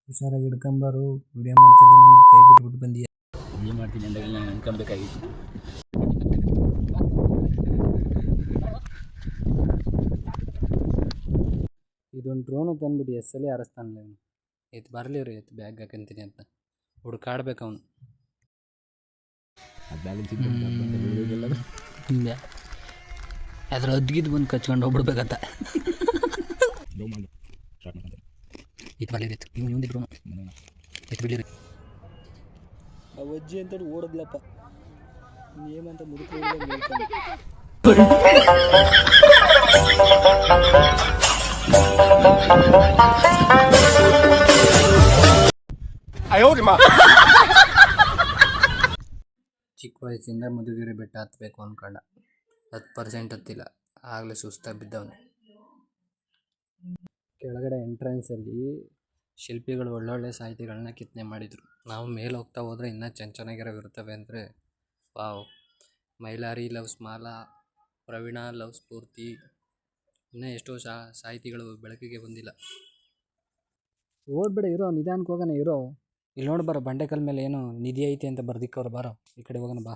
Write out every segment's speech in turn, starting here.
ಹುಷಾರಾಗಿ ಹಿಡ್ಕೊಂಬಾರು, ವಿಡಿಯೋ ಮಾಡ್ತಿದ್ದೀನಿ, ಕೈ ಬಿಟ್ಬಿಟ್ಟು ಬಂದೀಯ. ಏನು ಮಾಡ್ತೀನಿ ಅಂದಾಗ ನಾನು ಅನ್ಕೊಬೇಕಾಗಿತ್ತು. ಇದೊಂದು ಡ್ರೋನು ತಂದ್ಬಿಟ್ಟು ಎಸ್ಸಲ್ಲಿ ಹಾರಿಸ್ತಾನಲ್ಲ ಇವನು. ಎತ್ತು ಬರಲಿ ರೀ, ಎತ್ತು ಬ್ಯಾಗ್ ಹಾಕಂತೀನಿ ಅಂತ ಹುಡ್ಕಾಡ್ಬೇಕು ಅವನು. ಅದ್ರ ಅದ್ಗಿದ್ದು ಬಂದು ಕಚ್ಕೊಂಡು ಹೋಗ್ಬಿಡ್ಬೇಕಂತ. ಇದು ಬರಲಿ ರೀ, ಇವ್ನು ಡ್ರೋನು ಎತ್ತು ಬಿಡಲಿ. ಆ ಅಜ್ಜಿ ಅಂತ ಓಡದ್ಲಪ್ಪ, ಏಮಂತ ಮುದುಕು. ಚಿಕ್ಕ ವಯಸ್ಸಿಂದ ಮಧುಗಿರಿ ಬೆಟ್ಟ ಹತ್ತಬೇಕು ಅಂದ್ಕೊಂಡ, 10% ಹತ್ತಿಲ್ಲ, ಆಗಲೇ ಸುಸ್ತಾಗಿ ಬಿದ್ದವನು. ಕೆಳಗಡೆ ಎಂಟ್ರೆನ್ಸಲ್ಲಿ ಶಿಲ್ಪಿಗಳು ಒಳ್ಳೊಳ್ಳೆ ಸಾಹಿತಿಗಳನ್ನ ಕೆತ್ತನೆ ಮಾಡಿದರು. ನಾವು ಮೇಲೆ ಹೋಗ್ತಾ ಹೋದರೆ ಇನ್ನೂ ಚೆನ್ನಾಗಿರೋವಿರ್ತವೆ ಅಂದರೆ, wow. Mylari loves Mala, Praveena love Spoorthi, ಇನ್ನೂ ಎಷ್ಟೋ ಸಾಹಿತಿಗಳು ಬೆಳಕಿಗೆ ಬಂದಿಲ್ಲ. ಓಡ್ಬೇಡ, ಇರೋ ನಿಧಾನಕ್ಕೆ ಹೋಗೋಣ, ಇರೋ. ಇಲ್ಲಿ ನೋಡಿ ಬರೋ, ಬಂಡೆಕಲ್ ಮೇಲೆ ಏನೋ ನಿಧಿ ಐತೆ ಅಂತ ಬರ್ದಿಕ್ಕವ್ರು, ಬಾರೋ ಈ ಕಡೆ ಹೋಗೋಣ ಬಾ.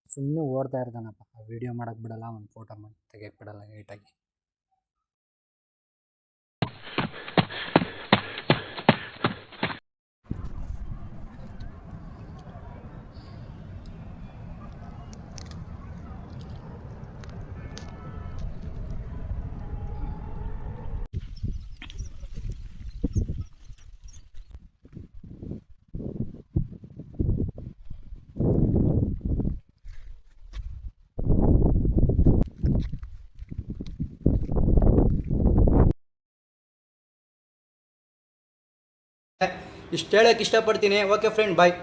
ಸುಮ್ಮನೆ ಓಡ್ತಾ ಇರ್ತಾನಪ್ಪ, ವೀಡಿಯೋ ಮಾಡೋಕ್ಕೆ ಬಿಡಲ್ಲ, ಒಂದು ಫೋಟೋ ಮಾಡಿ ತೆಗಿಯಕ್ಕೆ ಬಿಡಲ್ಲ ನೀಟಾಗಿ. ಇಷ್ಟು ಹೇಳೋಕ್ಕೆ ಇಷ್ಟಪಡ್ತೀನಿ. ಓಕೆ ಫ್ರೆಂಡ್, ಬಾಯ್.